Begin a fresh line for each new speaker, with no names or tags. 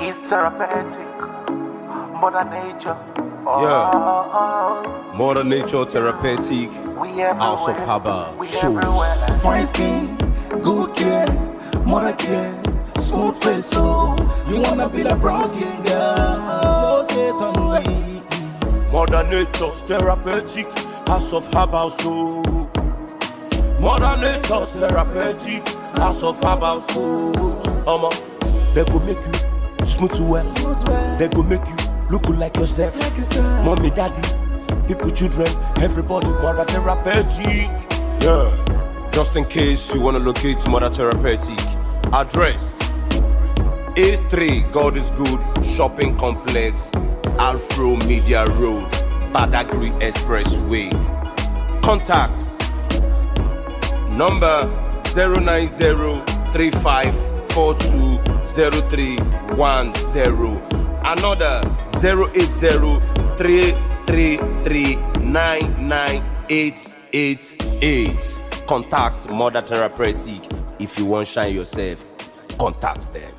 It's therapeutic. Mother Nature.
Yeah. Mother Nature Therapeutic. House of Herbal.
We
Souls.
everywhere.
Fine skin, good care, mother care, smooth face, so you wanna be the brown skin girl. Locate on me.
Mother Nature's Therapeutic. House of Herbal. Souls. Mother Nature's Therapeutic. House of Herbal. Souls. They go make you smooth to wear. They go make you look like yourself. Mommy, daddy, people, children, everybody. Mother Therapeutic. Yeah. Just in case you want to locate Mother Therapeutic, address A3 God is Good Shopping Complex, Alfro Media Road, Badagry Expressway. Contact number 09035420310, another 08033399888. Contact Mother Therapeutic if you want to shine yourself. Contact them.